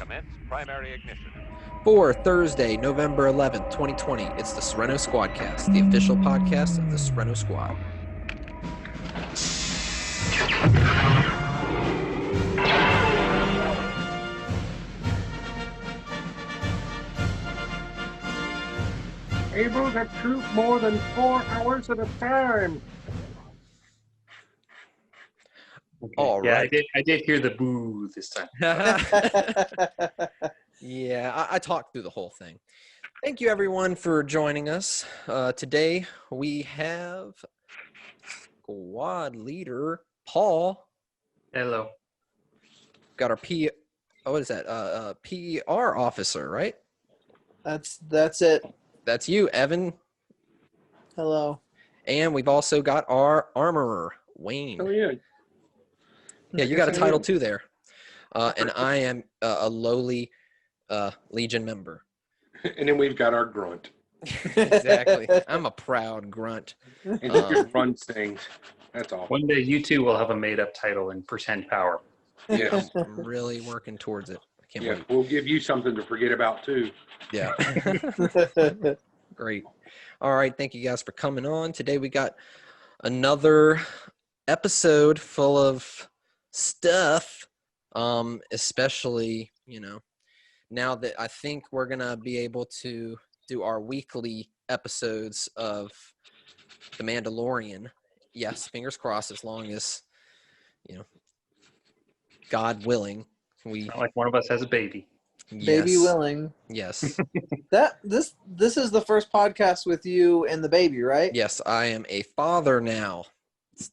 Commence primary ignition. For Thursday, November 11th, 2020, it's the Serenno Squadcast, the official podcast of the Serenno Squad. Able to troop more than 4 hours at a time. Okay. All yeah, right. I did hear the boo this time. Yeah, I talked through the whole thing. Thank you, everyone, for joining us. Today, we have squad leader Paul. Hello. Got our what is that? PR officer, right? That's it. That's you, Evan. Hello. And we've also got our armorer, Wayne. Oh, yeah. Yeah, you got a title too there. And I am a lowly Legion member. And then we've got our grunt. Exactly. I'm a proud grunt. And he just runs things. That's all. One day you two will have a made-up title and pretend power. Yeah. I'm really working towards it. I can't Yeah. wait. We'll give you something to forget about, too. Yeah. Great. All right. Thank you guys for coming on. Today we got another episode full of stuff, especially, now that I think we're going to be able to do our weekly episodes of The Mandalorian. Yes, fingers crossed, as long as, God willing, Not like one of us has a baby. Baby yes, willing. Yes. This is the first podcast with you and the baby, right? Yes, I am a father now. It's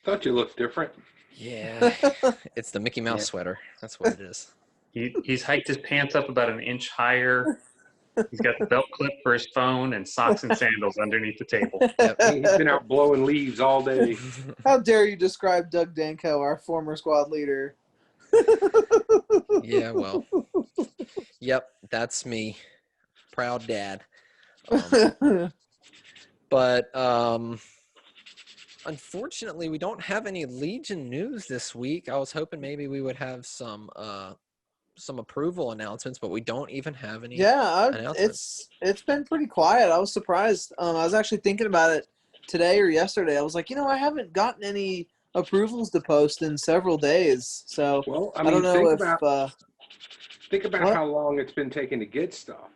Thought you looked different. it's the Mickey Mouse sweater. That's what it is. He's hiked his pants up about an inch higher. He's got the belt clip for his phone and socks and sandals underneath the table. Yep. He's been out blowing leaves all day. How dare you describe Doug Danko, our former squad leader? Yeah, well. Yep, that's me. Proud dad. But unfortunately, we don't have any Legion news this week. I was hoping maybe we would have some approval announcements, but we don't even have any. It's been pretty quiet. I was surprised. I was actually thinking about it today or yesterday. I was like, I haven't gotten any approvals to post in several days. So Well, I don't know think about what? how long it's been taking to get stuff.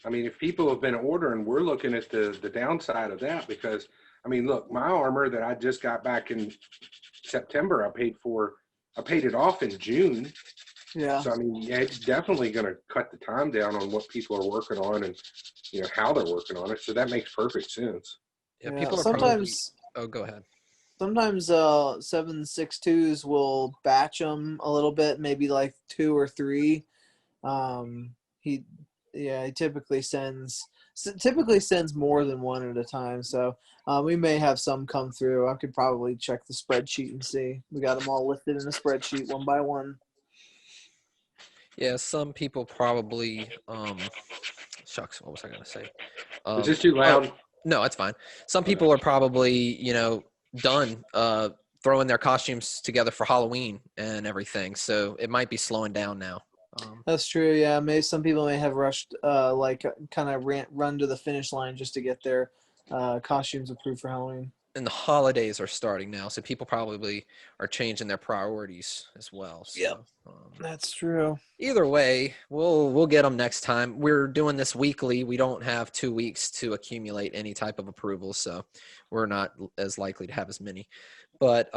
I mean, if people have been ordering, we're looking at the downside of that because, look, my armor that I just got back in September, I paid it off in June. Yeah. So, it's definitely going to cut the time down on what people are working on and, how they're working on it. So that makes perfect sense. Yeah, Yeah, people are sometimes. Oh, go ahead. Sometimes 7.62s will batch them a little bit, maybe like 2 or 3. He typically sends more than one at a time. So we may have some come through. I could probably check the spreadsheet and see. We got them all listed in a spreadsheet one by one. Yeah, some people probably shucks, what was I gonna say? Is this too loud? No, it's fine. Some people are probably, done throwing their costumes together for Halloween and everything. So it might be slowing down now. That's true. Yeah, maybe some people may have rushed, kind of run to the finish line just to get their costumes approved for Halloween. And the holidays are starting now, so people probably are changing their priorities as well. So, Yep. That's true. Either way, we'll get them next time. We're doing this weekly. We don't have 2 weeks to accumulate any type of approval, so we're not as likely to have as many. But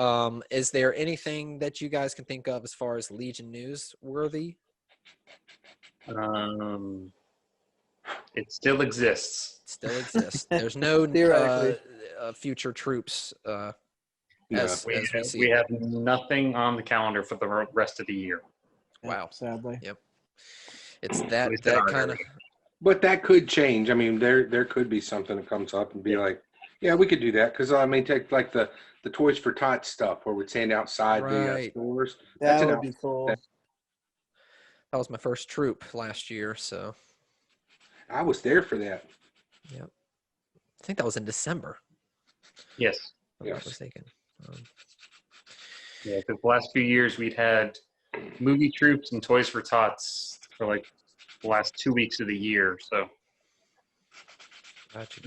is there anything that you guys can think of as far as Legion news worthy? It still exists. It still exists. There's no Theoretically. future troops We have nothing on the calendar for the rest of the year. Wow. Sadly. Yep. It's At that least in our kind of. area. But that could change. There could be something that comes up and be like, yeah, we could do that. Because, take like the Toys for Tots stuff where we'd stand outside the Right. stores. That would be cool. That was my first troop last year, so. I was there for that. Yep. I think that was in December. Yes. If I'm not Yes. mistaken. Yeah, because the last few years we'd had movie troops and Toys for Tots for like the last 2 weeks of the year. So Gotcha.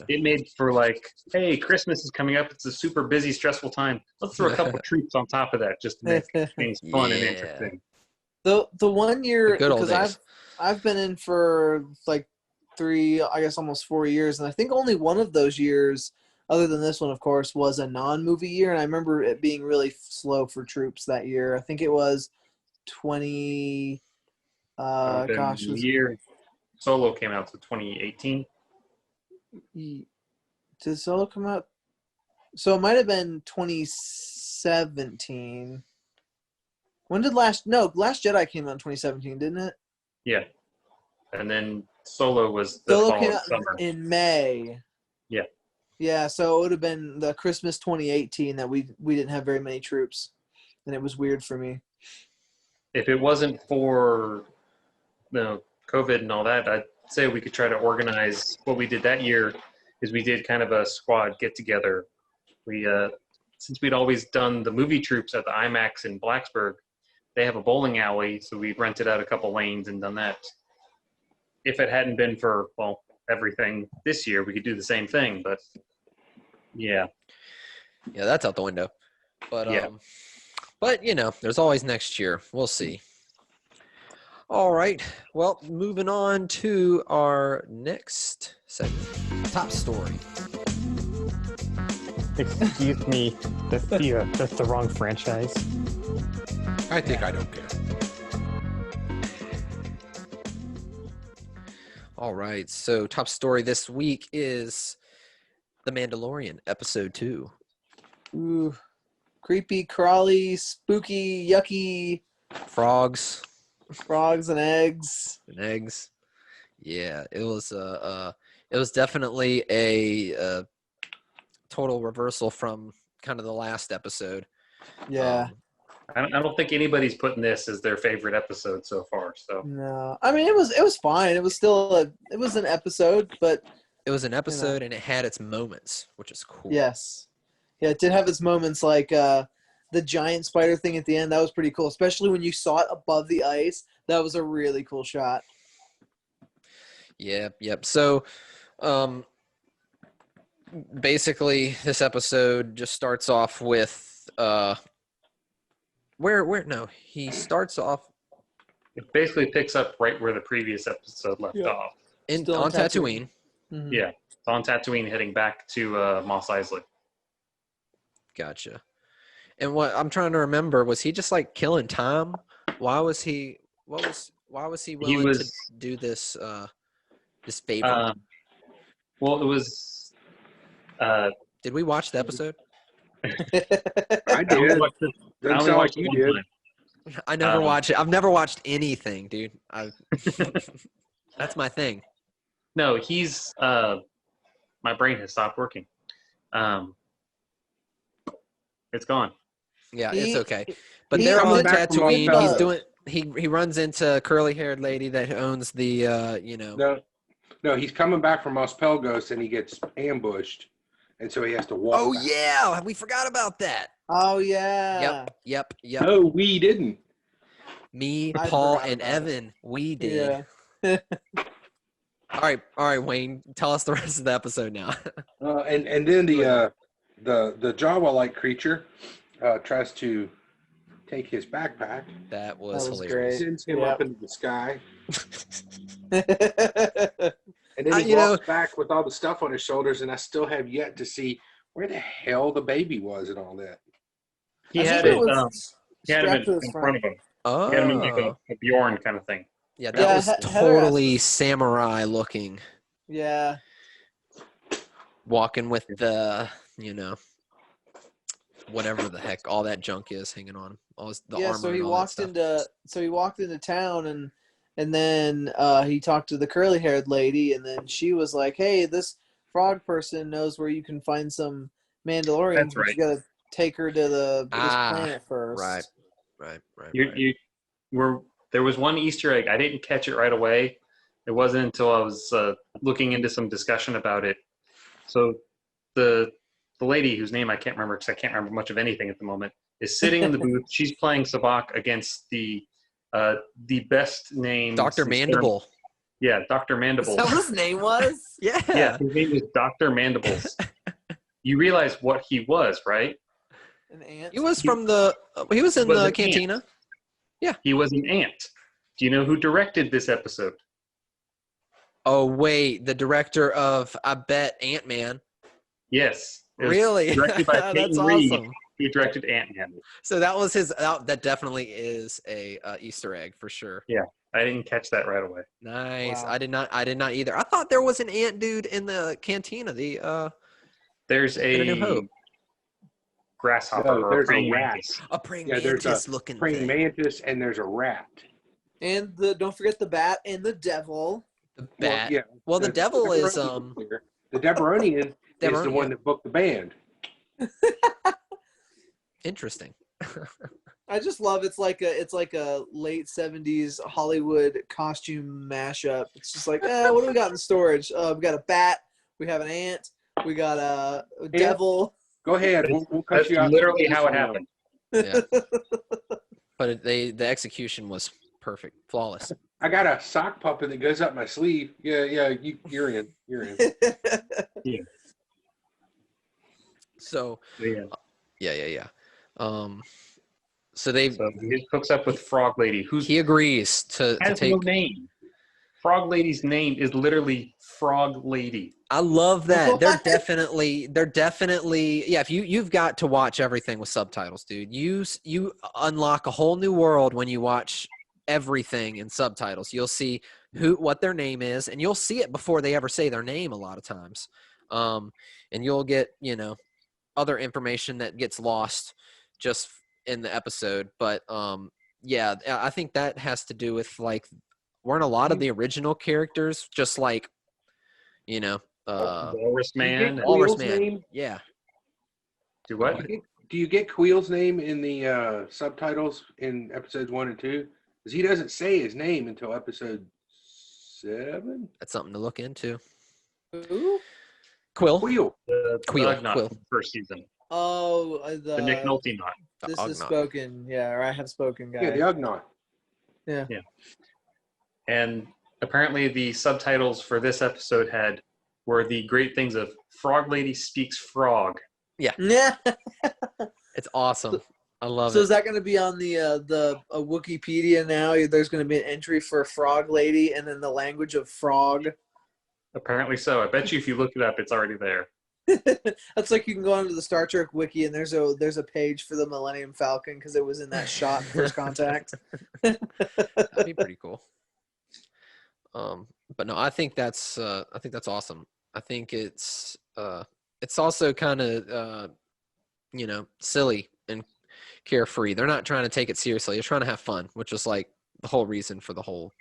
it made for like, hey, Christmas is coming up. It's a super busy, stressful time. Let's throw a couple troops on top of that just to make things fun and Yeah. interesting. The 1 year, The good old because days. I've been in for like 3, I guess almost 4 years, and I think only one of those years, other than this one, of course, was a non-movie year, and I remember it being really slow for troops that year. I think it was 20. The year Solo came out, so 2018. Did Solo come out? So it might have been 2017. When did Last Jedi came out in 2017, didn't it? Yeah. And then Solo was the Solo fall came and out summer. in May. Yeah. Yeah, so it would have been the Christmas 2018 that we didn't have very many troops, and it was weird for me. If it wasn't for COVID and all that, I'd say we could try to organize. What we did that year is we did kind of a squad get together. We since we'd always done the movie troops at the IMAX in Blacksburg, they have a bowling alley, so we rented out a couple lanes and done that. If it hadn't been for everything this year, we could do the same thing, but yeah, that's out the window. But Yeah. But there's always next year. We'll see. All right. Well, moving on to our next segment, top story. Excuse me, that's the wrong franchise. I think I don't care. All right. So, top story this week is The Mandalorian, episode 2. Ooh, creepy, crawly, spooky, yucky Frogs frogs and eggs. and eggs. Yeah, it was definitely a total reversal from kind of the last episode. Yeah. I don't think anybody's putting this as their favorite episode so far. So No, I mean it was fine. It was still it was an episode, but It was an episode and it had its moments, which is cool. yes, yeah, it did have its moments, like the giant spider thing at the end. That was pretty cool, especially when you saw it above the ice. That was a really cool shot. Yep. So, basically, this episode just starts off with he starts off it basically picks up right where the previous episode left off. Still on on Tatooine. Mhm. Yeah, it's on Tatooine heading back to Mos Eisley. Gotcha. And what I'm trying to remember, was he just like killing time? Why was he willing to do this this favor? Well, it was. Did we watch the episode? I I did. only watched it Doesn't sound like you one did. time. I never watch it. I've never watched anything, dude. That's my thing. No, he's. My brain has stopped working. It's gone. Yeah, He- it's okay. But he they're comes on back from Tatooine. Mos He's Eisley. doing. He runs into a curly-haired lady that owns the. No, he's coming back from Mos Pelgos and he gets ambushed, and so he has to walk. Oh back. yeah, we forgot about that. Oh yeah. Yep. No, we didn't. Me, I Paul, forgot and about it. Evan, we did. Yeah. All right, Wayne. Tell us the rest of the episode now. And then the Jawa-like creature tries to take his backpack, That was was hilarious. sends him Yep. up into the sky, Yeah. and then he you walks back with all the stuff on his shoulders. And I still have yet to see where the hell the baby was and all that. He I had think it. it was He had him strapped to his in front of him. Oh, He had him in like a Bjorn kind of thing. yeah, that Yeah, was Heather totally samurai looking. Yeah. Walking with the, whatever the heck all that junk is hanging on him. The Yeah, armor so he and all that walked stuff. into town, and then he talked to the curly haired lady, and then she was like, "Hey, this frog person knows where you can find some Mandalorians, That's but right. you gotta take her to this planet first." Right. There was one Easter egg. I didn't catch it right away. It wasn't until I was looking into some discussion about it. So the lady whose name I can't remember because I can't remember much of anything at the moment, is sitting in the booth. She's playing Sabak against the best name. Dr. Mandible. Yeah, Dr. Is Mandibles. that what his name was? Yeah. Yeah, his name is Dr. Mandibles. You realize what he was, right? An ant. He was from the. He was in Was the an cantina. He was an ant. Do you know who directed this episode? Oh wait, the director of I bet Ant-Man. Yes. It was Really? Directed by That's Peyton Reed, awesome. who directed Ant-Man. So that was his. That definitely is a Easter egg for sure. I didn't catch that right away. Nice. Wow. I did not either. I thought there was an ant dude in the cantina. The There's In A New Hope. grasshopper No, or a there's a praying rat. mantis. a praying Yeah, there's mantis a looking praying thing. mantis, and there's a rat. And don't forget the bat and the devil. The bat. Yeah. Well, the devil is The Deberonian is the Deberonian. one that booked the band. interesting. I just love it's like a late 70s Hollywood costume mashup. It's just like, what do we got in storage? We got a bat, we have an ant, we got a devil. Go ahead. We'll cut That's you out. literally how it happened. Yeah. But the execution was perfect, flawless. I got a sock puppet that goes up my sleeve. Yeah, you're in. You're in. So Yeah. yeah. So they So he hooks up with Frog Lady, who's he agrees to has take. no name. Frog Lady's name is literally Frog Lady. I love that. What? They're definitely yeah, if you've got to watch everything with subtitles, dude. You unlock a whole new world when you watch everything in subtitles. You'll see what their name is, and you'll see it before they ever say their name a lot of times. And you'll get, other information that gets lost just in the episode. But yeah, I think that has to do with weren't a lot of the original characters just Walrus Man. get and- Walrus Quill's Man. name? Yeah. Do what? Do you get Quill's name in the subtitles in episodes 1 and 2? Because he doesn't say his name until episode 7. That's something to look into. Who? Quill. Quill. The Quill, Ugnaught Quill. from the first season. Oh, The Nick Nolte knot. The This is Ugnaught. spoken, yeah, or I have spoken, guy. Yeah, the Ugnaught. And apparently the subtitles for this episode were the great things of Frog Lady speaks frog. Yeah. It's awesome. I love So it. is that going to be on the Wikipedia now? There's going to be an entry for Frog Lady and then the language of frog. Apparently so. I bet you if you look it up, it's already there. That's like you can go onto the Star Trek wiki and there's a page for the Millennium Falcon because it was in that shot in First Contact. That'd be pretty cool. But no, I think that's awesome. I think it's also kind of silly and carefree. They're not trying to take it seriously. They're trying to have fun, which is like the whole reason for the whole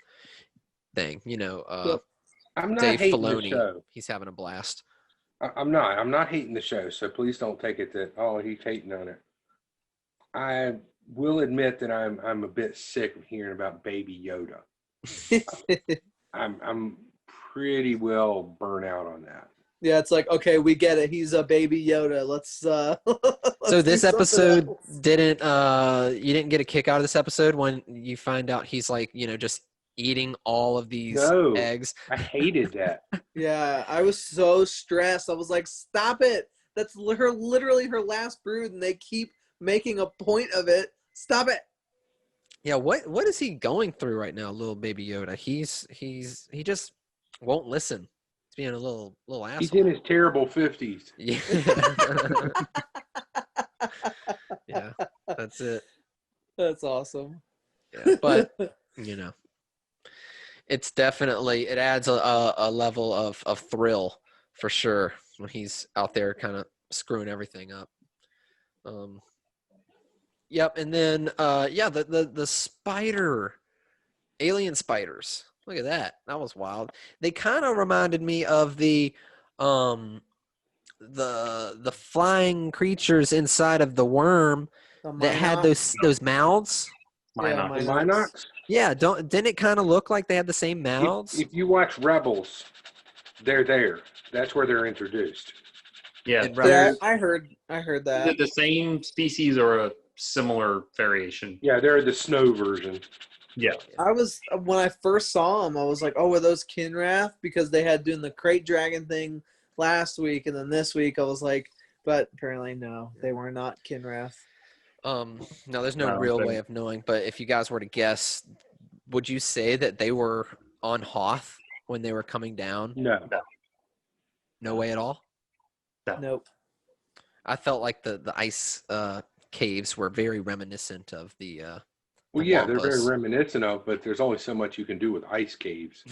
thing. I'm not Dave hating the Filoni, show. he's having a blast. I'm not hating the show, so please don't take it that, oh, he's hating on it. I will admit that I'm a bit sick of hearing about Baby Yoda. I'm pretty well burnt out on that. Yeah, it's like, okay, we get it. He's a Baby Yoda. Let's So do this something episode else. you didn't get a kick out of this episode when you find out he's just eating all of these No. eggs. I hated that. Yeah, I was so stressed. I was like, stop it. That's literally her last brood, and they keep making a point of it. Stop it. Yeah, what is he going through right now, little Baby Yoda? He just won't listen. He's being a little asshole. He's in his terrible 50s. Yeah. Yeah, that's it. That's awesome. Yeah, but it's definitely it adds a level of thrill for sure when he's out there kind of screwing everything up. Yep, and then the spider, alien spiders. Look at that. That was wild. They kind of reminded me of the flying creatures inside of the worm that had those mouths. Yeah, Minox. Minox? Yeah, didn't it kind of look like they had the same mouths? If you watch Rebels, they're there. That's where they're introduced. Yeah. And Yeah, Rebels- I heard Is that. it the same species or a similar variation. Yeah, they're the snow version. Yeah. When I first saw them, I was like, oh, were those Kinrath? Because they had doing the crate dragon thing last week, and then this week I was like, but apparently no, they were not Kinrath. No, there's no No, real but- way of knowing. But if you guys were to guess, would you say that they were on Hoth when they were coming down? No. No way at all. Nope. I felt like the ice caves were very reminiscent of the. Well, yeah, they're very Wampas. reminiscent of, but there's only so much you can do with ice caves.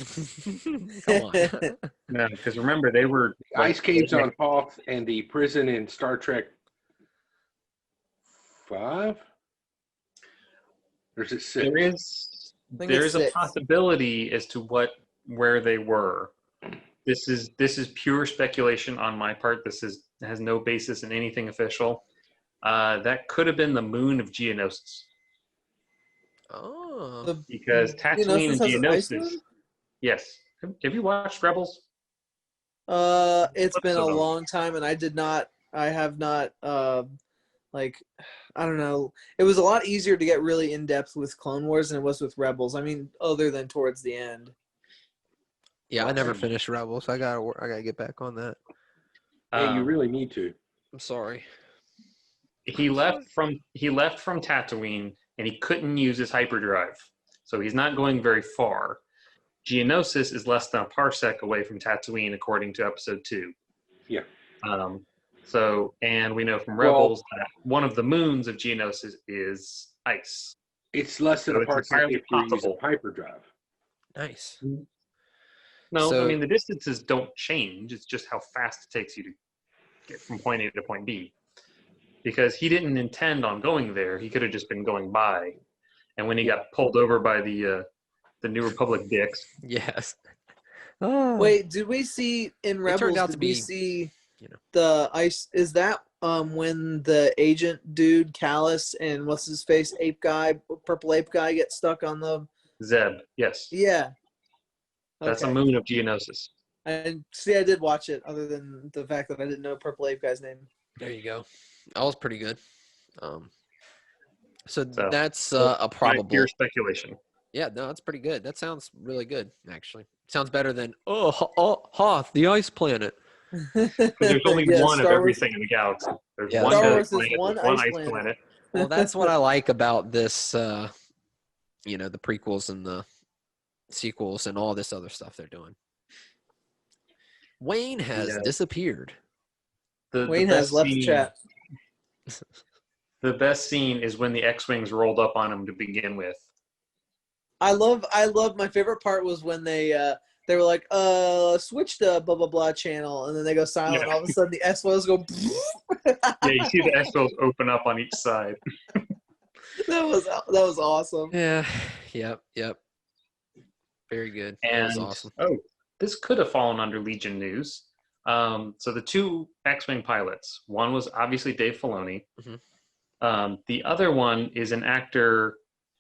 Come on. No, because remember they were Ice caves on Hoth and the prison in Star Trek 5? Or is it 6? There is I think there it's is a 6. possibility as to where they were. This is pure speculation on my part. This has no basis in anything official. That could have been the moon of Geonosis, Oh. because Tatooine and Geonosis has an ice Geonosis. moon? Yes. Have you watched Rebels? It's been a of them. long time, and I have not, like, I don't know. It was a lot easier to get really in-depth with Clone Wars than it was with Rebels. I mean, other than towards the end. Yeah, I never finished Rebels. I gotta get back on that. Hey, you Um, really need to. I'm sorry. he left from Tatooine and he couldn't use his hyperdrive, so he's not going very far. Geonosis is less than a parsec away from Tatooine, according to Episode 2. Yeah. So, and we know from Well- Rebels that one of the moons of Geonosis is ice. It's less than So a it's parsec entirely if you're using possible. hyperdrive. Nice. No, So- I mean the distances don't change. It's just how fast it takes you to get from point A to point B. Because he didn't intend on going there. He could have just been going by. And when he got pulled over by the New Republic dicks, Yes. Oh. Wait, did we see in It Rebels? turned out Did to we be, see you know. the ice? Is that when the agent dude Callus and what's his face purple ape guy get stuck on the? Zeb, yes. Yeah. That's a Okay. moon of Geonosis. And see, I did watch it, other than the fact that I didn't know purple ape guy's name. There you go. That was pretty good. So So, that's a probable. Pure speculation. Yeah, no, that's pretty good. That sounds really good, actually. Sounds better than Hoth, the ice planet. But there's only Yeah, one of Star Wars- everything in the galaxy. There's Yeah, one Star desert Wars is planet, one there's one ice ice planet. planet. Well, that's what I like about this. The prequels and the sequels and all this other stuff they're doing. Wayne has Yeah. disappeared. Wayne best has left the scene- chat. The best scene is when the X-wings rolled up on him to begin with. I love. My favorite part was when they were like, switch to blah blah blah channel, and then they go silent. Yeah. All of a sudden, the S-Wos go. Yeah, you see the X-wings open up on each side. That was awesome. Yeah. Yep. Very good. That And was awesome. this could have fallen under Legion news. So the two X-wing pilots, one was obviously Dave Filoni. Mhm. The other one is an actor.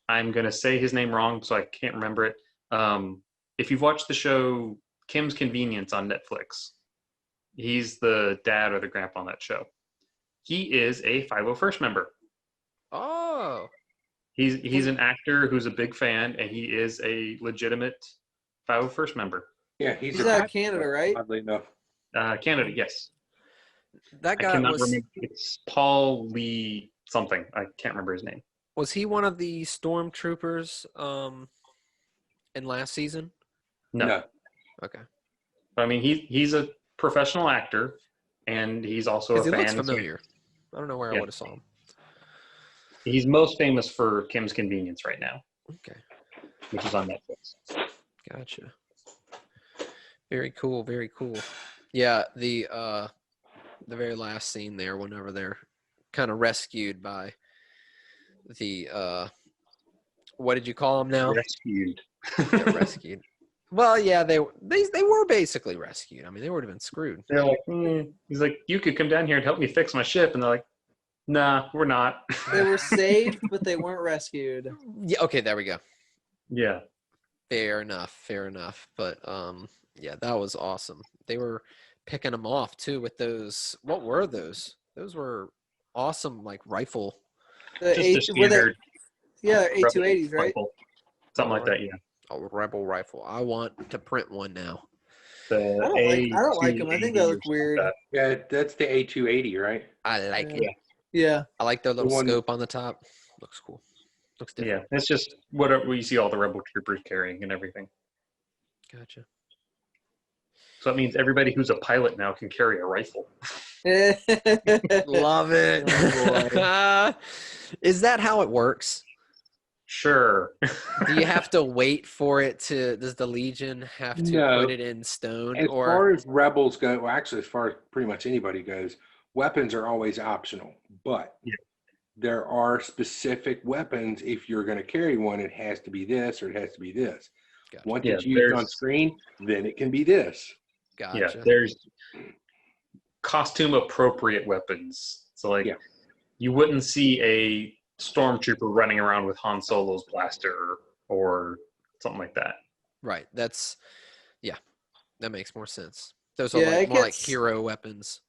I'm going to say his name wrong, so I can't remember it. If you've watched the show Kim's Convenience on Netflix, he's the dad or the grandpa on that show. He is a 501st member. Oh. He's an actor who's a big fan, and he is a legitimate 501st member. Yeah, He's out of Canada, right? Oddly enough. Canada, yes. That I guy cannot was remember. It's Paul Lee something. I can't remember his name. was he one of the stormtroopers in last season? No. Okay. But, I mean, he's a professional actor, and he's also a Because he fan. looks familiar. I don't know where I Yeah. would have saw him. He's most famous for Kim's Convenience right now, Okay. which is on Netflix. Gotcha. Very cool. Very cool. Yeah, the very last scene there, whenever they're kind of rescued by the what did you call them now? Rescued. They're rescued. Well, yeah, they were basically rescued. I mean, they would have been screwed. They're like, he's like, you could come down here and help me fix my ship, and they're like, nah, we're not. They were saved, but they weren't rescued. Yeah. Okay. There we go. Yeah. Fair enough. But yeah, that was awesome. They were picking them off too with those. What were those? Those were awesome, like rifle The Just A- a were they- standard yeah, rebel A280s, right? rifle. Something like that, yeah. A rebel rifle. I want to print one now. The I don't like them. I think they A280 look or something weird. like Yeah, that's the A280, right? I like Yeah. it. Yeah. I like their little one- scope on the top. Looks cool. Looks that. different. Yeah, it's just whatever we see all the rebel troopers carrying and everything. Gotcha. So that means everybody who's a pilot now can carry a rifle. Love it. Oh, Is that how it works? Sure. Do you have to wait for it to? Does the Legion have to No. put it in stone? As or far as rebels go, well, actually, as far as pretty much anybody goes, weapons are always optional. But Yeah. there are specific weapons. If you're going to carry one, it has to be this or it has to be this. Gotcha. Once Yeah, it's used on there's- screen, then it can be this. Gotcha. Yeah, there's costume appropriate weapons. So like Yeah. you wouldn't see a stormtrooper running around with Han Solo's blaster or something like that. Right. That's that makes more sense. Those Yeah, are like it more like gets- hero weapons.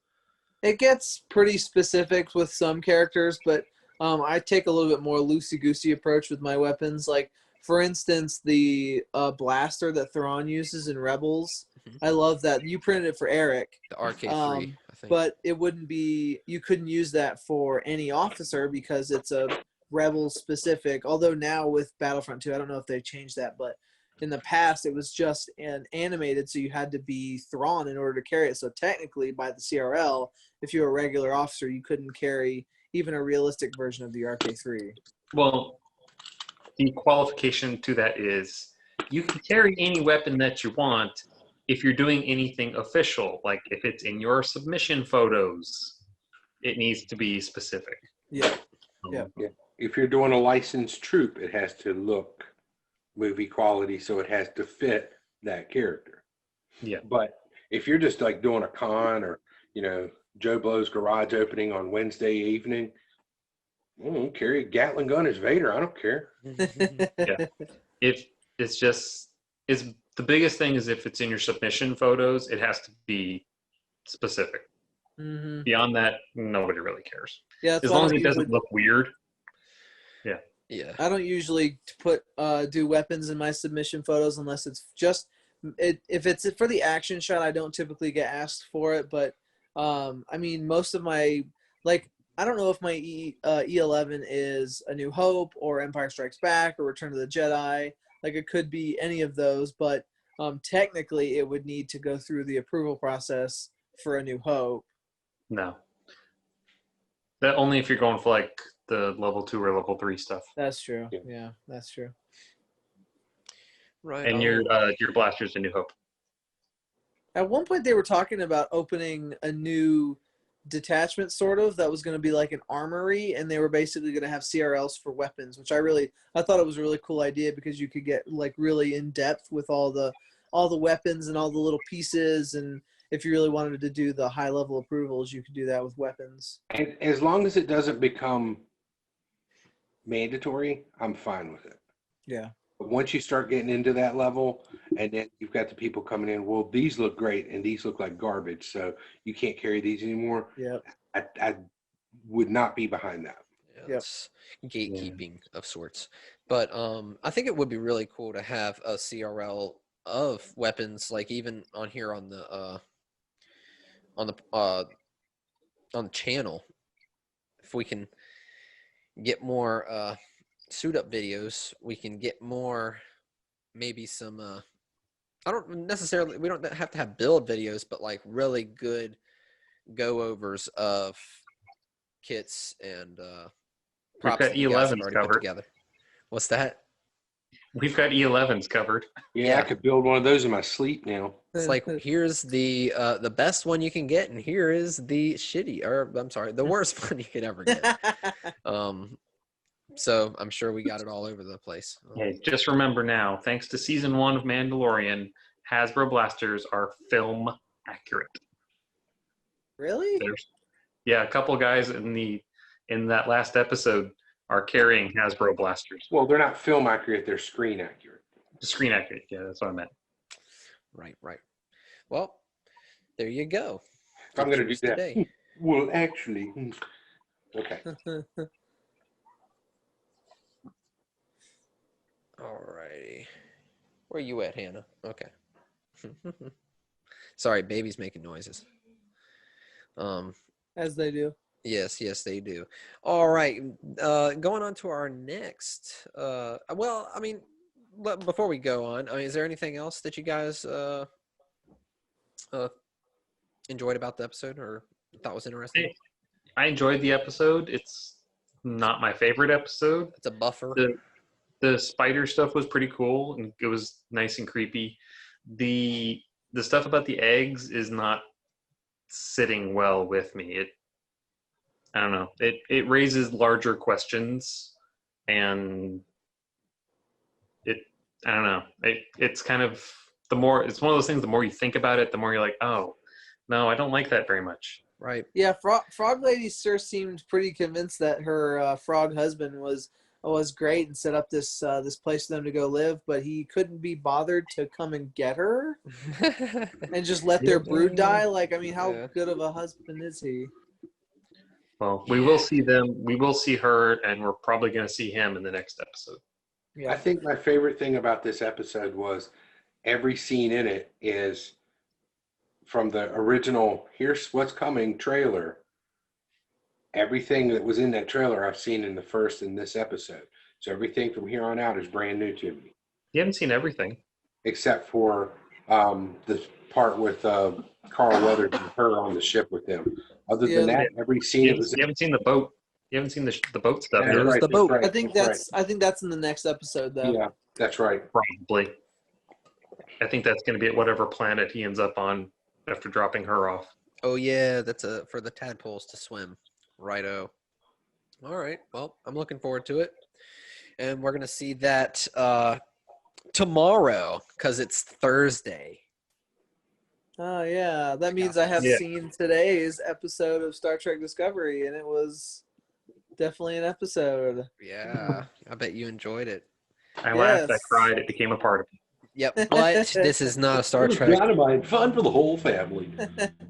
It gets pretty specific with some characters, but I take a little bit more loosey-goosey approach with my weapons. Like, for instance, the blaster that Thrawn uses in Rebels. Mhm. I love that. You printed it for Eric, The RK3, I think. but it wouldn't be. You couldn't use that for any officer because it's a Rebel specific. Although now with Battlefront 2, I don't know if they changed that, but in the past it was just an animated, so you had to be Thrawn in order to carry it. So technically, by the CRL, if you were a regular officer, you couldn't carry even a realistic version of the RK3. Well, the qualification to that is you can carry any weapon that you want if you're doing anything official. Like if it's in your submission photos, it needs to be specific. Yeah. Yeah. If you're doing a licensed troop, it has to look movie quality, so it has to fit that character. Yeah. But if you're just like doing a con or, Joe Blow's garage opening on Wednesday evening, carry a Gatling gun as Vader. I don't care. If it's just it's the biggest thing is if it's in your submission photos, it has to be specific. Mm-hmm. Beyond that, nobody really cares. Yeah. That's As why I long as don't it doesn't usually- look weird. Yeah. I don't usually put do weapons in my submission photos unless it's just if it's for the action shot. I don't typically get asked for it, but I mean most of my I don't know if my E11 is A New Hope or Empire Strikes Back or Return of the Jedi. Like it could be any of those, but technically it would need to go through the approval process for A New Hope. No. That only if you're going for like the level 2 or level 3 stuff. That's true. Yeah. Yeah, that's true. Right. And your blaster's a New Hope. At one point, they were talking about opening a new detachment, sort of, that was going to be like an armory, and they were basically going to have CRLs for weapons, which I thought it was a really cool idea because you could get like really in depth with all the weapons and all the little pieces, and if you really wanted to do the high level approvals, you could do that with weapons. And as long as it doesn't become mandatory, I'm fine with it. Yeah. But once you start getting into that level, and then you've got the people coming in, well, these look great and these look like garbage, so you can't carry these anymore. Yeah. I would not be behind that. Yeah, it's gatekeeping of sorts. But I think it would be really cool to have a CRL of weapons, like even on here on the channel. If we can get more suit up videos, we can get more, maybe some we don't have to have build videos, but like really good go overs of kits and props got that you guys have E11s already put covered. together. What's that? We've got E11s covered. Yeah, Yeah. I could build one of those in my sleep now. It's like, here's the best one you can get, and here is the the worst one you could ever get. So I'm sure we got it all over the place. Hey, just remember now, thanks to season 1 of Mandalorian, Hasbro blasters are film accurate. Really? Yeah, a couple guys in that last episode are carrying Hasbro blasters. Well, they're not film accurate, they're screen accurate. Screen accurate, yeah, that's what I meant. Right. Well, there you go. If I'm going to do Yours that. today. Well, actually, okay. righty. Where you at, Hannah? Okay. Sorry, baby's making noises. As they do. Yes, they do. All right. Going on to our next. Well, I mean, before we go on, I mean, is there anything else that you guys enjoyed about the episode or thought was interesting? I enjoyed the episode. It's not my favorite episode. It's a buffer. The spider stuff was pretty cool, and it was nice and creepy. The stuff about the eggs is not sitting well with me. I don't know. It raises larger questions, and I don't know. It's kind of it's one of those things. The more you think about it, the more you're like, oh, no, I don't like that very much. Right. Yeah, Frog Lady sure seemed pretty convinced that her frog husband was great and set up this place for them to go live, but he couldn't be bothered to come and get her and just let their brood die. Like, I mean, how good of a husband is he? Well, we will see them. We will see her, and we're probably going to see him in the next episode. Yeah. I think my favorite thing about this episode was every scene in it is from the original "Here's What's Coming" trailer. Everything that was in that trailer I've seen in the first and this episode. So everything from here on out is brand new to me. You haven't seen everything. Except for the part with Carl Weathers and her on the ship with him. Other than that, every scene You haven't seen the boat. You haven't seen the boat stuff. That's yet. right, the boat. right, I think that's in the next episode though. Yeah, that's right. Probably. I think that's going to be at whatever planet he ends up on after dropping her off. Oh yeah, that's for the tadpoles to swim. Righto. All right. Well, I'm looking forward to it, and we're gonna see that tomorrow because it's Thursday. Oh yeah, that means I have seen today's episode of Star Trek Discovery, and it was definitely an episode. Yeah, I bet you enjoyed it. I laughed, I cried, it became a part of me. Yep, but this is not a Star Trek. Dynamite fun for the whole family.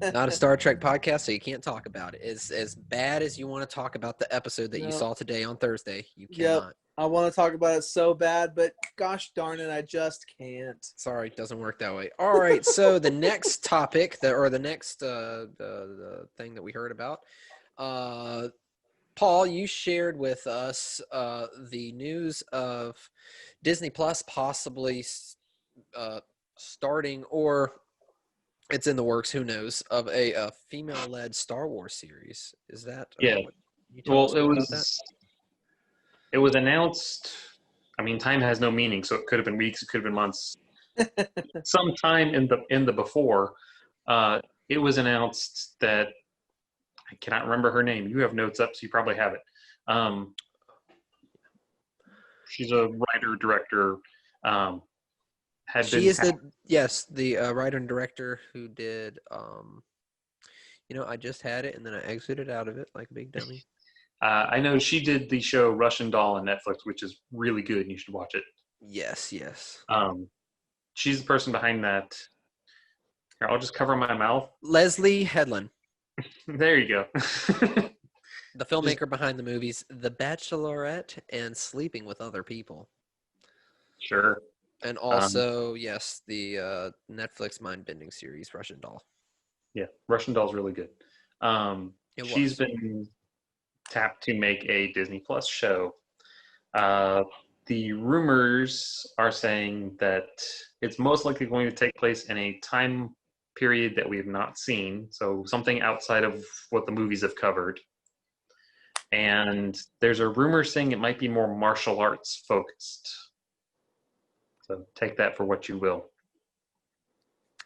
Not a Star Trek podcast, so you can't talk about it. As bad as you want to talk about the episode that you saw today on Thursday, you cannot. Yep. I want to talk about it so bad, but gosh darn it, I just can't. Sorry, it doesn't work that way. All right, so the next topic, the next the thing that we heard about, Paul, you shared with us the news of Disney Plus possibly starting, or it's in the works, who knows, of a female-led Star Wars series. Is that? Well, it was announced. I mean, time has no meaning, so it could have been weeks, it could have been months. Sometime in the before, it was announced that I cannot remember her name. You have notes up, so you probably have it. She's a writer director. She is the writer and director who did. I just had it and then I exited out of it like a big dummy. I know she did the show Russian Doll on Netflix, which is really good, and you should watch it. Yes. She's the person behind that. Here, I'll just cover my mouth. Leslie Headland. There you go. The filmmaker behind the movies The Bachelorette and Sleeping with Other People. Sure. And also, yes, the Netflix mind-bending series, Russian Doll. Yeah, Russian Doll's really good. She's been tapped to make a Disney Plus show. The rumors are saying that it's most likely going to take place in a time period that we have not seen, so something outside of what the movies have covered. And there's a rumor saying it might be more martial arts focused. So take that for what you will.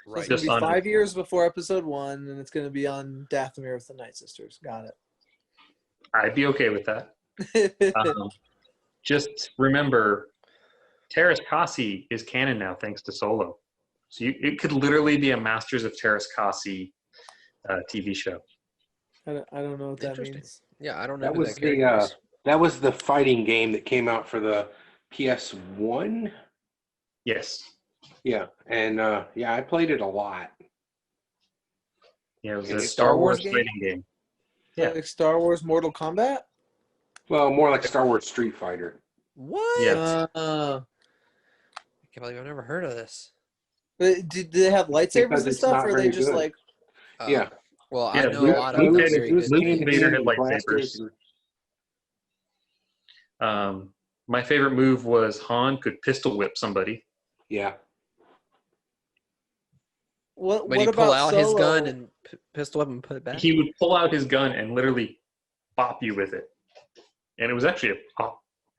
Right. It's going to be 5 years before episode 1, and it's going to be on Dathomir with the Night Sisters. Got it. I'd be okay with that. Just remember, Terrace Kasi is canon now thanks to Solo. So it could literally be a Masters of Terrace Kasi TV show. I don't know what that means. Yeah, I don't know. That was the fighting game that came out for the PS1. Yes. Yeah, and I played it a lot. Yeah, it was a Star Wars fighting game. Yeah, like Star Wars Mortal Kombat. Well, more like Star Wars Street Fighter. What? Yeah. can't believe I've never heard of this. But do they have lightsabers Because and it's stuff, not or are they very just good. like? Yeah. Well, I Yeah, know a lot of Luke them had- very Luke good. Luke and came Vader in had and lightsabers. blasted My favorite move was Han could pistol whip somebody. Yeah. What When he pull about out Solo? his gun and pistol up and put it back. He would pull out his gun and literally bop you with it. And it was actually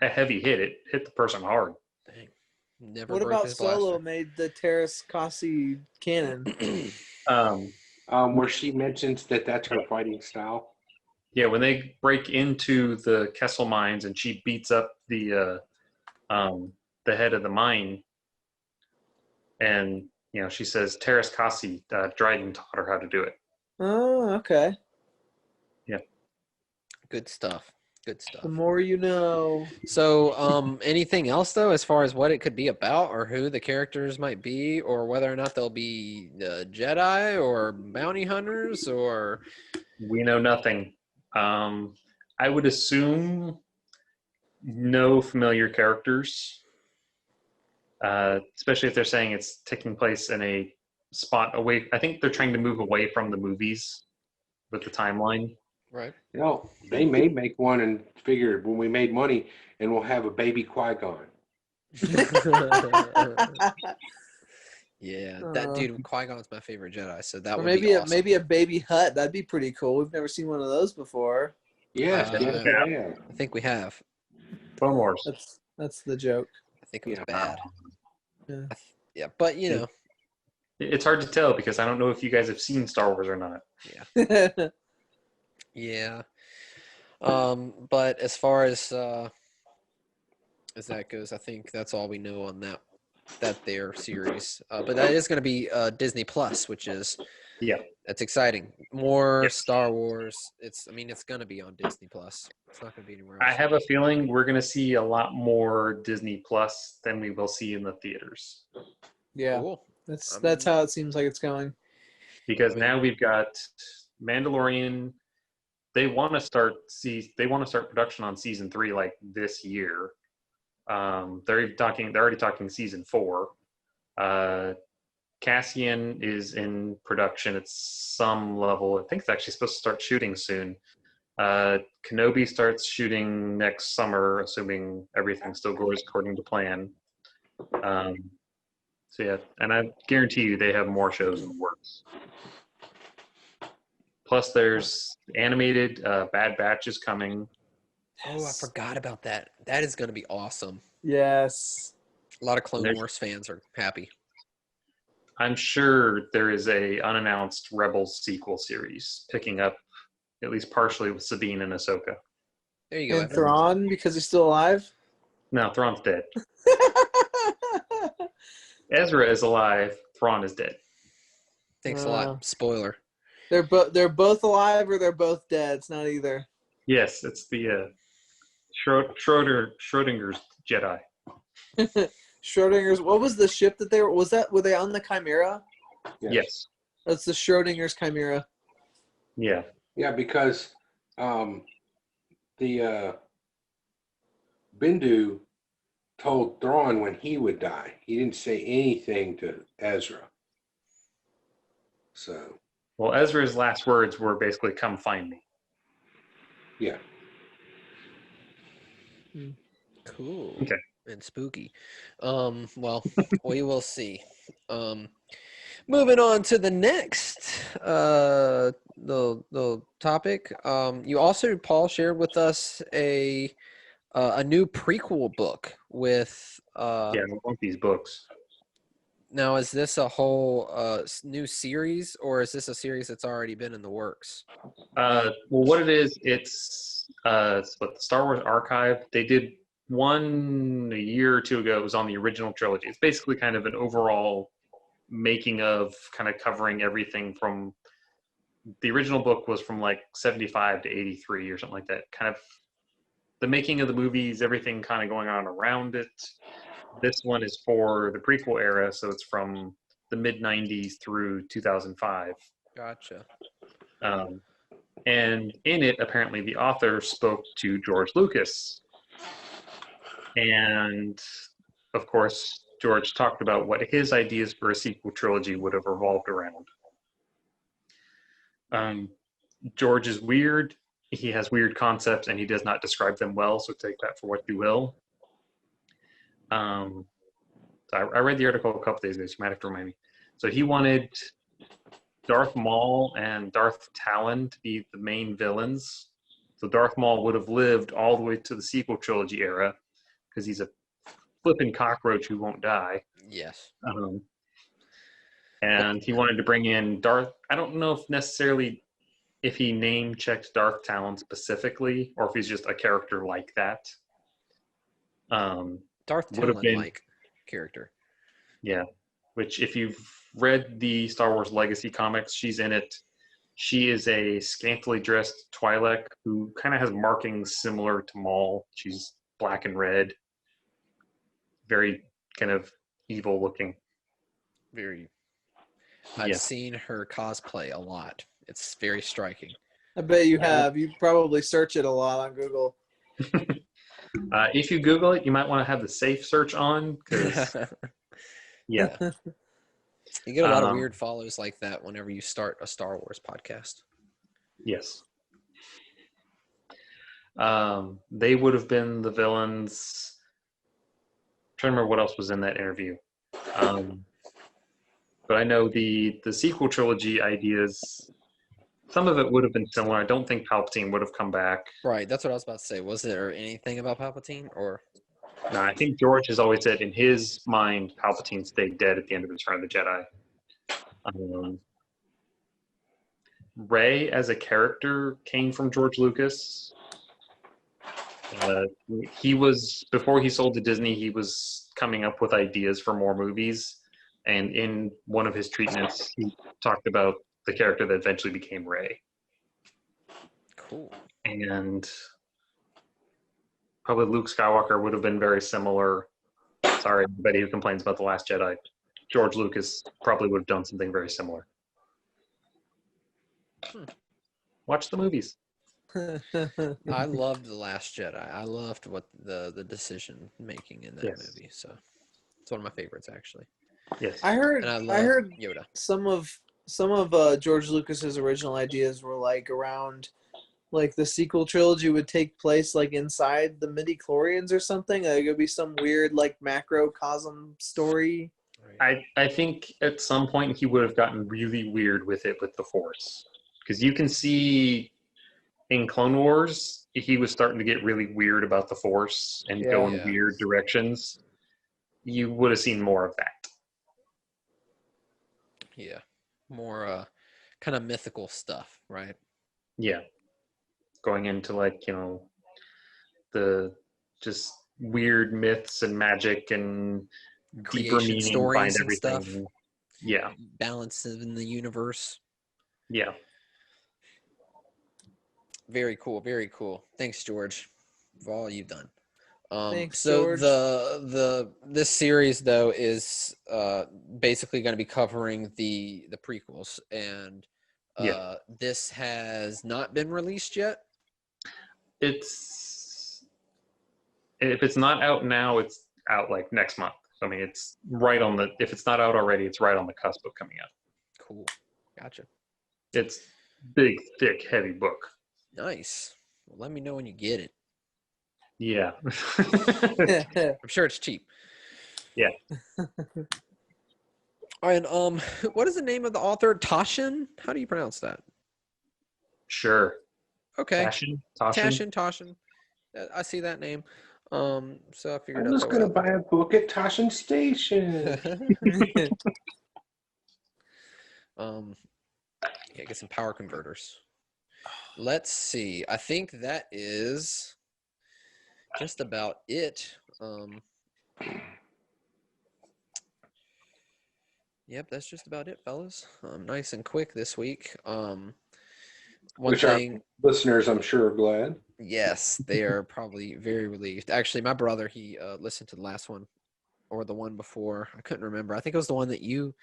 a heavy hit. It hit the person hard. Dang. Never What broke about his Solo made the Terrace Kasi cannon? blaster. Where she mentions that that's her fighting style. Yeah, when they break into the Kessel mines and she beats up the head of the mine, and she says Terrace Kasi, Dryden taught her how to do it. Oh, okay. Good stuff. Good stuff. The more you know. So, anything else though, as far as what it could be about, or who the characters might be, or whether or not they'll be Jedi or bounty hunters, or We know nothing. I would assume no familiar characters, especially if they're saying it's taking place in a spot away. I think they're trying to move away from the movies with the timeline. right? They may make one and figure when we made money and we'll have a baby Qui-Gon. Yeah, that dude Qui-Gon's my favorite Jedi, so that Or would maybe be awesome. maybe a baby hut. That'd be pretty cool. We've never seen one of those before. Yes, yes, Yeah. yeah. I think we have. Clone Wars. That's the joke. I think it was Yeah. bad. Yeah. Yeah, but It's hard to tell because I don't know if you guys have seen Star Wars or not. yeah. But as far as that goes, I think that's all we know on that their series. But that is going to be Disney Plus, which is that's exciting. More Star Wars. It's going to be on Disney Plus. It's not going to be anywhere else. I have a feeling we're going to see a lot more Disney Plus than we will see in the theaters. Yeah, Cool. that's how it seems like it's going. Because now we've got Mandalorian. They want to start production on season 3 like this year. They're already talking season 4. Cassian is in production at some level. I think it's actually supposed to start shooting soon. Kenobi starts shooting next summer, assuming everything still goes according to plan. So yeah, and I guarantee you they have more shows in the works. Plus, there's animated Bad Batch is coming. Oh, I forgot about that. That is going to be awesome. Yes. A lot of Clone There's- Wars fans are happy. I'm sure there is a unannounced Rebels sequel series picking up at least partially with Sabine and Ahsoka. There you go. And Evan. Thrawn, because he's still alive. No, Thrawn's dead. Ezra is alive. Thrawn is dead. Thanks a lot. Spoiler. They're both alive or they're both dead. It's not either. Yes, it's the Schrodinger's Jedi. Schrodinger's. What was the ship that they were? Were they on the Chimera? Yes. That's the Schrodinger's Chimera. Yeah. Yeah, because the Bindu told Thrawn when he would die. He didn't say anything to Ezra. So, Well, Ezra's last words were basically, "Come find me." yeah. Cool. Okay. And spooky. Well, we will see. Moving on to the next the topic. You also, Paul, shared with us a new prequel book with Yeah, I want these books. Now, is this a whole new series, or is this a series that's already been in the works? Well, what it is, it's what the Star Wars Archive. They did one a year or two ago. It was on the original trilogy. It's basically kind of an overall making of, kind of covering everything from the original book was from like 75 to 83 or something like that. Kind of the making of the movies, everything kind of going on around it. This one is for the prequel era, so it's from the mid 90s through 2005. Gotcha. And in it, apparently, the author spoke to George Lucas. And of course, George talked about what his ideas for a sequel trilogy would have revolved around. George is weird. He has weird concepts, and he does not describe them well, so take that for what you will. So I read the article a couple days ago, so you might have to remind me. So he wanted Darth Maul and Darth Talon to be the main villains. So Darth Maul would have lived all the way to the sequel trilogy era, because he's a flipping cockroach who won't die. Yes. And he wanted to bring in Darth. I don't know if necessarily if he name checked Darth Talon specifically, or if he's just a character like that. Darth would have been Talon-like character. Yeah, which if you've read the Star Wars Legacy comics, she's in it. She is a scantily dressed Twi'lek who kind of has markings similar to Maul. She's black and red, very kind of evil looking. Very. I've seen her cosplay a lot. It's very striking. I bet you have. You probably search it a lot on Google. If you Google it, you might want to have the safe search on, because yeah. You get a lot of weird follows like that whenever you start a Star Wars podcast. Yes. They would have been the villains. I'm trying to remember what else was in that interview. But I know the sequel trilogy ideas, some of it would have been similar. I don't think Palpatine would have come back. Right, that's what I was about to say. Was there anything about Palpatine, or? No, I think George has always said in his mind, Palpatine stayed dead at the end of Return of the Jedi. Rey as a character came from George Lucas. He was, before he sold to Disney, he was coming up with ideas for more movies. And in one of his treatments, he talked about the character that eventually became Rey. Cool. And probably Luke Skywalker would have been very similar. Sorry, everybody who complains about The Last Jedi. George Lucas probably would have done something very similar. Watch the movies. I loved The Last Jedi. I loved what the decision making in that movie. So it's one of my favorites, actually. Yes. I heard Yoda. Some of George Lucas's original ideas were like around, like the sequel trilogy would take place like inside the midi-chlorians or something. Like it would be some weird like macrocosm story. I think at some point he would have gotten really weird with it with the Force, because you can see in Clone Wars he was starting to get really weird about the Force and go in weird directions. You would have seen more of that. Yeah, more kind of mythical stuff, right? Yeah, going into like, you know, the just weird myths and magic and deeper Creation meaning stories behind and everything. stuff. Yeah, Balance in the universe. yeah. Very cool. Very cool. Thanks, George, for all you've done. Thanks, so George. This series though is basically going to be covering the prequels, and this has not been released yet. If it's not out now, it's out like next month. So, I mean, it's right on the, if it's not out already, it's right on the cusp of coming out. Cool. Gotcha. It's big, thick, heavy book. Nice. Well, let me know when you get it. Yeah. I'm sure it's cheap. Yeah. And what is the name of the author? Taschen? How do you pronounce that? Sure. Okay. Taschen. I see that name. So I figured I was going to buy a book at Taschen Station. Yeah, get some power converters. Let's see. I think that is just about it. Yep, that's just about it, fellas. Nice and quick this week. One thing, our listeners, I'm sure, are glad. Yes, they are probably very relieved. Actually, my brother, he listened to the last one or the one before. I couldn't remember. I think it was the one that you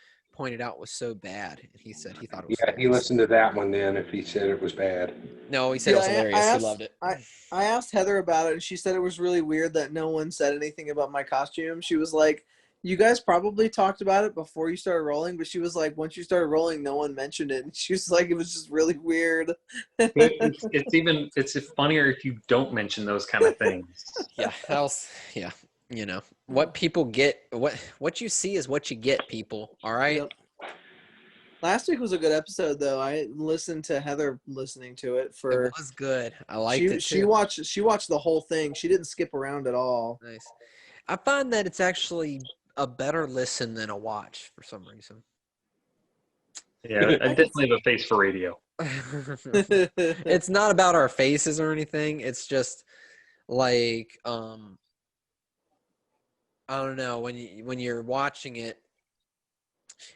pointed out was so bad, and he said he thought it was Yeah, he hilarious. listened to that one then if he said it was bad. No, he said it was hilarious. He loved it. I asked Heather about it, and she said it was really weird that no one said anything about my costume. She was like, you guys probably talked about it before you started rolling, but she was like, once you started rolling, no one mentioned it. And she was like, it was just really weird. It's funnier if you don't mention those kind of things. Yeah, you know, what people get, what you see is what you get, people. All right. Yep. Last week was a good episode, though. I listened to Heather listening to it for. It was good. I liked it too. She watched the whole thing. She didn't skip around at all. Nice. I find that it's actually a better listen than a watch for some reason. Yeah, I definitely have a face for radio. It's not about our faces or anything. It's just like I don't know, when you're watching it,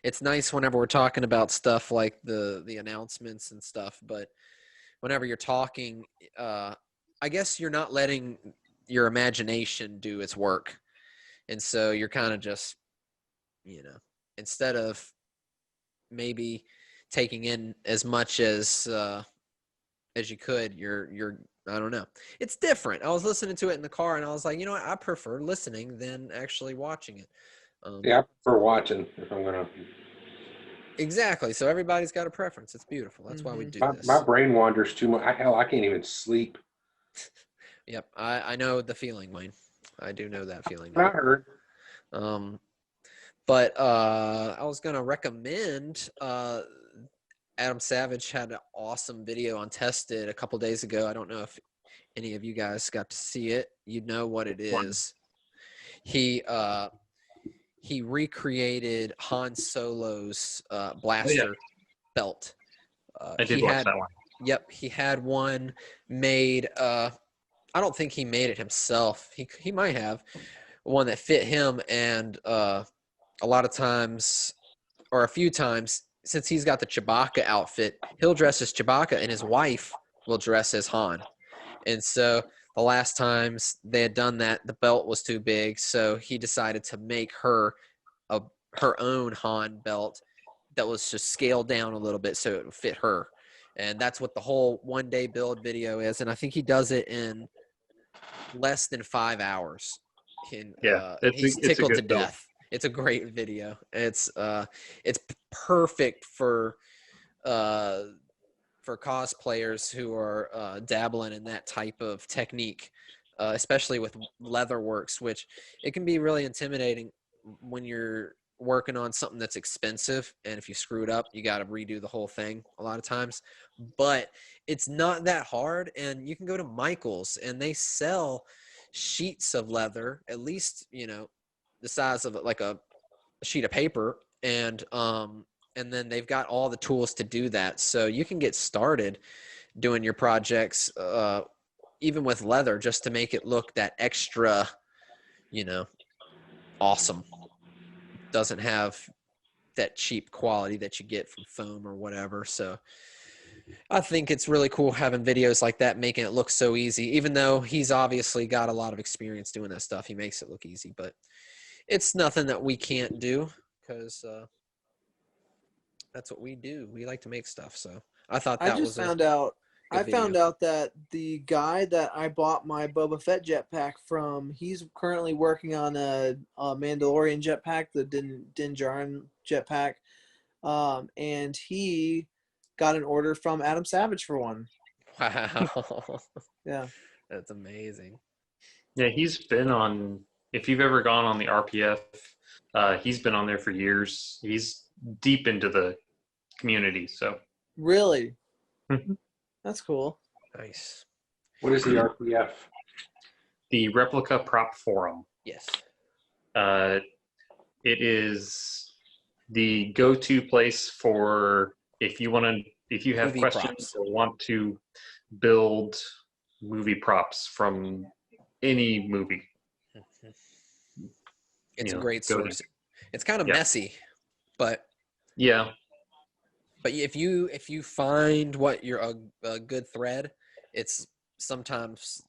it's nice whenever we're talking about stuff like the announcements and stuff, but whenever you're talking, I guess you're not letting your imagination do its work. And so you're kind of just, instead of maybe taking in as much as you could, you're I don't know. It's different. I was listening to it in the car and I was like, you know what? I prefer listening than actually watching it. Yeah, I prefer watching if I'm going to. Exactly. So everybody's got a preference. It's beautiful. That's why we do this. My brain wanders too much. Hell, I can't even sleep. Yep. I know the feeling, Wayne. I do know that feeling. I heard. But I was going to recommend Adam Savage had an awesome video on Tested a couple days ago. I don't know if any of you guys got to see it. You know what it is. He recreated Han Solo's blaster belt. I did watch that one. Yep, he had one made. I don't think he made it himself. He might have one that fit him, and a lot of times, or a few times, since he's got the Chewbacca outfit, he'll dress as Chewbacca, and his wife will dress as Han. And so the last times they had done that, the belt was too big, so he decided to make her her own Han belt that was just scaled down a little bit so it would fit her. And that's what the whole one-day build video is. And I think he does it in less than 5 hours. He's tickled to death. It's a great video. It's perfect for cosplayers who are dabbling in that type of technique, especially with leatherworks, which it can be really intimidating when you're working on something that's expensive, and if you screw it up, you got to redo the whole thing a lot of times. But it's not that hard, and you can go to Michael's and they sell sheets of leather, at least the size of like a sheet of paper, and then they've got all the tools to do that, so you can get started doing your projects even with leather, just to make it look that extra awesome. Doesn't have that cheap quality that you get from foam or whatever. So I think it's really cool having videos like that, making it look so easy, even though he's obviously got a lot of experience doing that stuff. He makes it look easy, but it's nothing that we can't do, because that's what we do. We like to make stuff. So I thought that was I found out that the guy that I bought my Boba Fett jetpack from, he's currently working on a Mandalorian jetpack, the Din Djarin jetpack, and he got an order from Adam Savage for one. Wow. Yeah. That's amazing. Yeah, he's been on, if you've ever gone on the RPF, he's been on there for years. He's deep into the community, so. Really? Mhm. That's cool. Nice. What is the RPF? The Replica Prop Forum. Yes. It is the go-to place for if you have Movie questions props. or want to build movie props from any movie. It's a great go source. It's kind of Yeah. messy, but Yeah. But if you find what you're a good thread, it's sometimes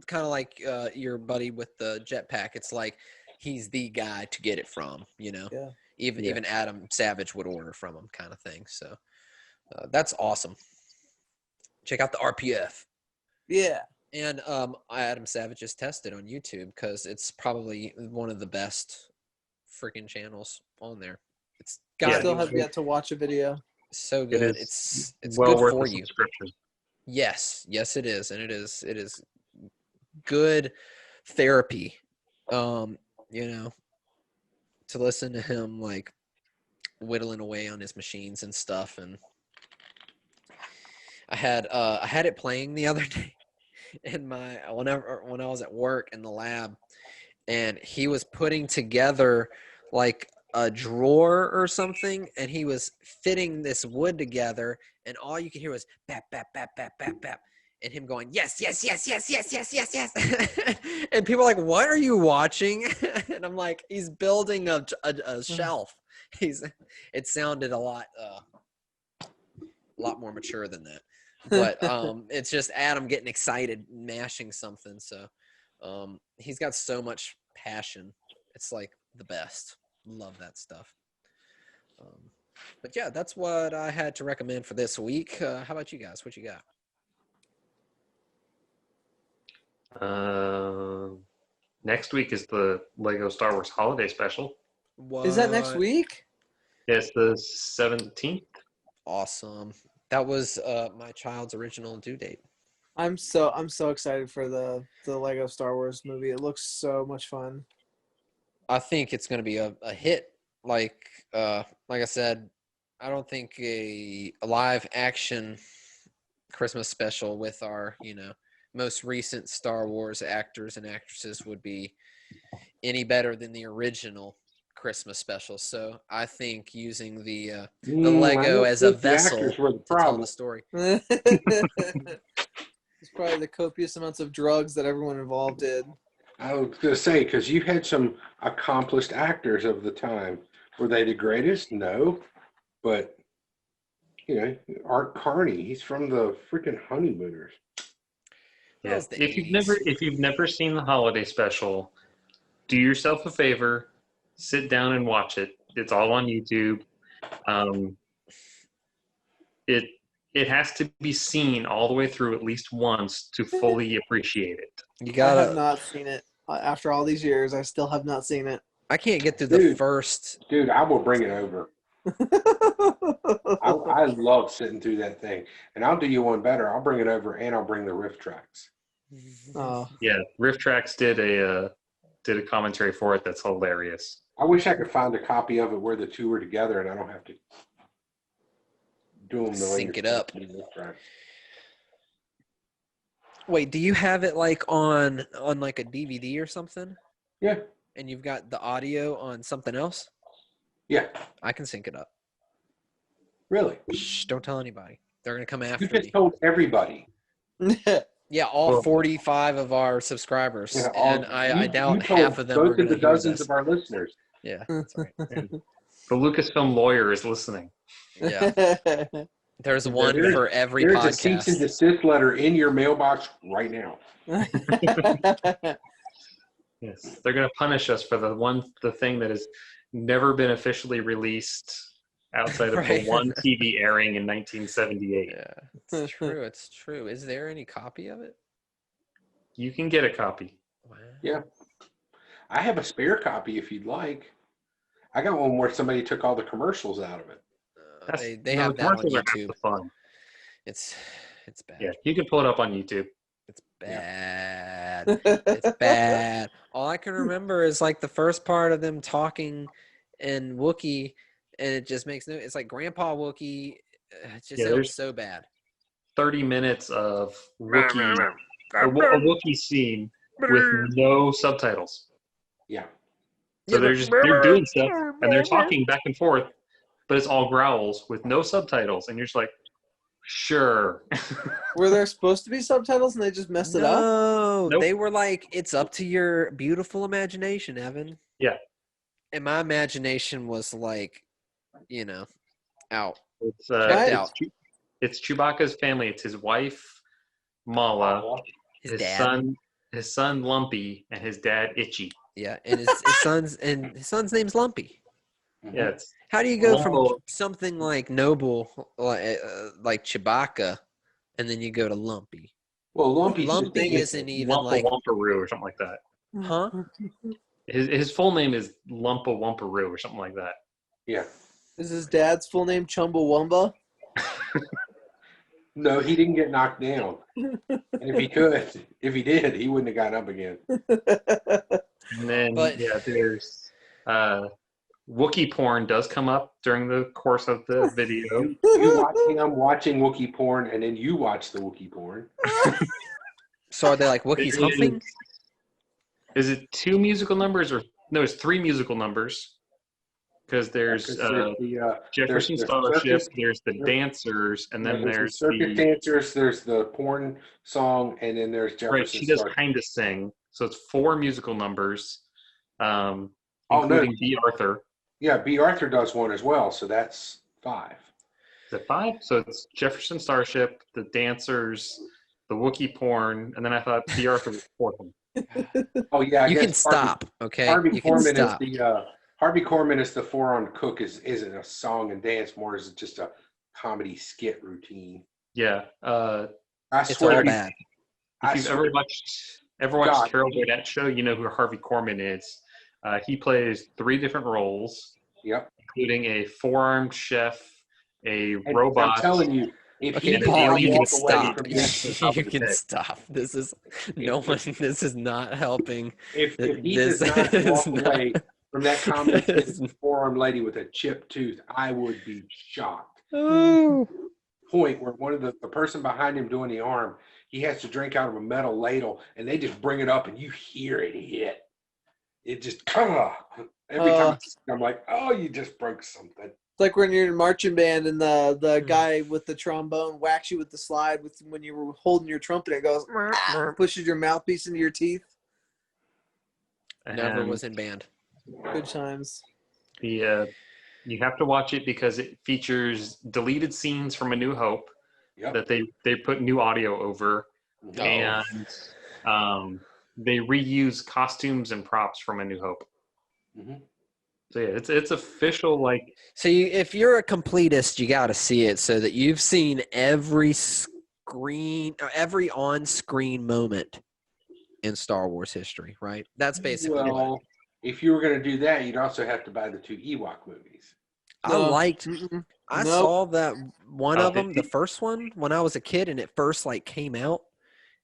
kind of like your buddy with the jetpack. It's like he's the guy to get it from. Yeah. Even Adam Savage would order from him, kind of thing. So that's awesome. Check out the RPF. Yeah. And Adam Savage is tested on YouTube because it's probably one of the best freaking channels on there. It's got I still have yet to watch a video. so good. It's well good worth for the you. subscription. Yes, it is, and it is good therapy. You know, to listen to him like whittling away on his machines and stuff. And I had it playing the other day in when I was at work in the lab, and he was putting together like a drawer or something, and he was fitting this wood together, and all you could hear was bap bap bap bap bap bap, and him going yes yes yes yes yes yes yes yes, and people are like, what are you watching? And I'm like, he's building a shelf. It sounded a lot more mature than that, but it's just Adam getting excited mashing something. So he's got so much passion. It's like the best. Love that stuff. But yeah, that's what I had to recommend for this week. How about you guys? What you got? Next week is the Lego Star Wars Holiday Special. Is that next week? It's the 17th. Awesome. That was my child's original due date. I'm so excited for the Lego Star Wars movie. It looks so much fun. I think it's going to be a hit. Like I said, I don't think a live action Christmas special with our, most recent Star Wars actors and actresses would be any better than the original Christmas special. So I think using the Lego as a vessel to tell the story. It's probably the copious amounts of drugs that everyone involved did. I was going to say, because you had some accomplished actors of the time. Were they the greatest? No. But, Art Carney, he's from the freaking Honeymooners. Yeah. If you've never seen the holiday special, do yourself a favor, sit down and watch it. It's all on YouTube. It has to be seen all the way through at least once to fully appreciate it. I have not seen it. After all these years, I still have not seen it. I can't get through the first. Dude, I will bring it over. I love sitting through that thing. And I'll do you one better. I'll bring it over and I'll bring the riff tracks. Oh. Yeah, Riff Tracks did a commentary for it that's hilarious. I wish I could find a copy of it where the two were together and I don't have to do them the way sync it up. Right. Wait, do you have it like on like a DVD or something? Yeah. And you've got the audio on something else? Yeah. I can sync it up. Really? Shh, don't tell anybody. They're going to come after You just me. told everybody. Yeah, all 45 of our subscribers. Yeah, and I doubt told half of them are both going of the to hear dozens this. of our listeners. Yeah, that's right. The Lucasfilm lawyer is listening. Yeah. There's one for every There's podcast. a cease and desist letter in your mailbox right now. Yes, they're going to punish us for the thing that has never been officially released outside of Right. the one TV airing in 1978. Yeah, it's true. It's true. Is there any copy of it? You can get a copy. Wow. Yeah. I have a spare copy if you'd like. I got one where somebody took all the commercials out of it. They have that on commercials are half YouTube. the fun. It's bad. Yeah, you can pull it up on YouTube. It's bad. It's bad. All I can remember is like the first part of them talking in Wookiee, and it just makes it's like Grandpa Wookiee. It just sounds so bad. 30 minutes of Wookiee, a Wookiee scene with no subtitles. Yeah. So they're doing stuff and they're talking back and forth, but it's all growls with no subtitles, and you're just like, sure. Were there supposed to be subtitles and they just messed it up? No, Nope. they were like, it's up to your beautiful imagination, Evan. Yeah. And my imagination was like, out. It's out. It's Chewbacca's family. It's his wife, Mala, His dad. his son Lumpy, and his dad Itchy. Yeah, and his son's name's Lumpy. Yeah, it's How do you go from Lumpo. something like noble, like Chewbacca, and then you go to lumpy? Well, Lumpy. Lumpy isn't even Lumpa like, Wumparoo or something like that. huh? His full name is Lumpa Wumparoo or something like that. Yeah. Is his dad's full name Chumbawamba? No, he didn't get knocked down. And if he did, he wouldn't have got up again. And then But- there's Wookiee porn does come up during the course of the video. You watch him watching Wookiee porn, and then you watch the Wookiee porn. So are they like Wookiees humping? Is it 2 musical numbers or no? It's 3 musical numbers because there's Jefferson there's Starship, circus- there's the dancers, and then there's the circus dancers, there's the porn song, and then there's Jefferson right. She does Starship. kind of sing, so it's 4 musical numbers, no. including B. Arthur. Yeah, B. Arthur does one as well, so that's 5. Is it 5? So it's Jefferson Starship, the dancers, the Wookiee porn, and then I thought B. Arthur was 4th one. Oh yeah, You can stop, okay? Harvey You can Korman stop. is the Harvey Korman is the 4 on Cook isn't a song and dance, more is just a comedy skit routine. Yeah. I It's swear, all bad. I If you've swear, ever watched God. Carol Burnett show, you know who Harvey Korman is. He plays 3 different roles, yep. including a four-armed chef, a And robot. I'm telling you, if Okay, he Paul, can't you can walk away stop. from this, You can stop. This is no one. This is not helping. if he This does not is walk not- away from that comedy skit This- with a 4-armed lady with a chipped tooth, I would be shocked. Oh. Point where one of the person behind him doing the arm, he has to drink out of a metal ladle, and they just bring it up, and you hear it hit. It just every time I'm like, oh, you just broke something. It's like when you're in marching band and the guy with the trombone whacks you with the slide when you were holding your trumpet. It goes pushes your mouthpiece into your teeth. Never And was in band. Good times. you have to watch it because it features deleted scenes from A New Hope Yep. that they put new audio over, Oh. and they reuse costumes and props from A New Hope. Mhm. So yeah, it's official. Like So if you're a completist, you got to see it so that you've seen every screen, or every on-screen moment in Star Wars history, right? That's basically what. Well, if you were going to do that, you'd also have to buy the 2 Ewok movies. I No. liked. Mm-mm. I Nope. saw that one Oh, of them, did the you? first one, when I was a kid, and it first came out,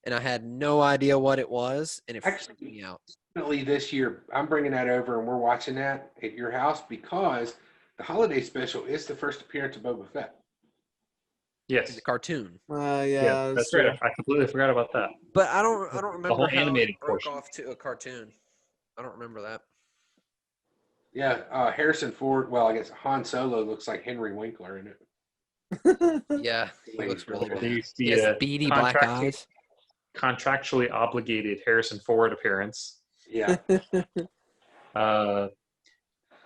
and I had no idea what it was, and it freaked Actually- me out. Definitely this year, I'm bringing that over, and we're watching that at your house because the holiday special is the first appearance of Boba Fett. yes, The cartoon, Yeah, that's right. I completely forgot about that. but I don't remember whole how animated it broke portion. off to a cartoon. I don't remember that. Yeah, Harrison Ford. Well, I guess Han Solo looks like Henry Winkler in it. Yeah, he looks really bad. There's He the has beady black eyes. contractually obligated Harrison Ford appearance. Yeah,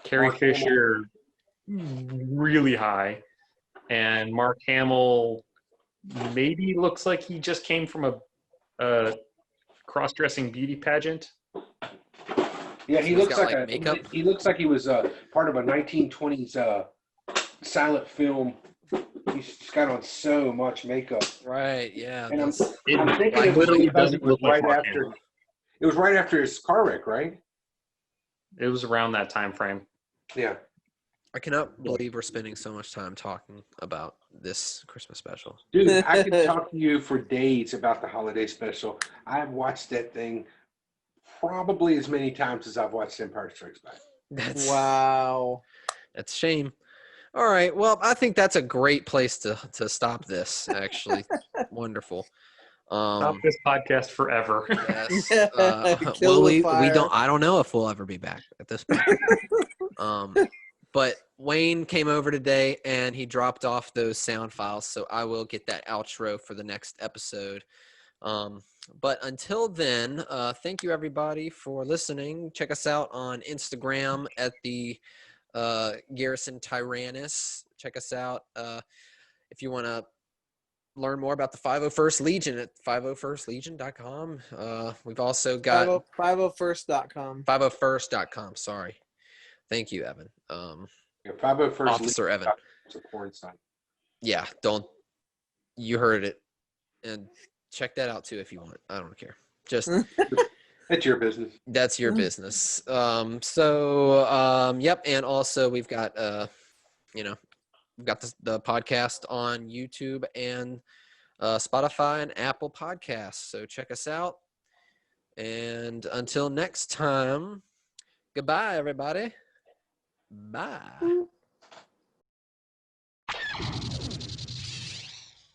Carrie Mark Fisher really high, and Mark Hamill maybe looks like he just came from a cross-dressing beauty pageant. yeah. He He's looks got, like makeup. he looks like he was part of a 1920s silent film. He's got on so much makeup, Right? Yeah. and I'm that's- thinking like it was literally because doesn't it was look like right Mark after. Hamill. It was right after his car wreck, right? It was around that time frame. Yeah. I cannot believe we're spending so much time talking about this Christmas special. Dude, I could talk to you for days about the holiday special. I've watched that thing probably as many times as I've watched Empire Strikes Back. That's Wow. That's a shame. All right. Well, I think that's a great place to stop this. Actually, wonderful. Stop this podcast forever. Yes. Kill Well, the we fire. don't. I don't know if we'll ever be back at this point. But Wayne came over today and he dropped off those sound files, so I will get that outro for the next episode. But until then, thank you everybody for listening. Check us out on Instagram at the Garrison Tyrannus. Check us out if you want to learn more about the 501st Legion at 501stlegion.com. We've also got 501st.com. 501st.com, sorry. Thank you, Evan. 501st Officer Evan. It's a porn site. Yeah, you heard it. And check that out too if you want. I don't care. Just It's your business. that's your business. Yep. And also we've got, we've got the podcast on YouTube and Spotify and Apple Podcasts. So check us out. And until next time, goodbye, everybody. Bye.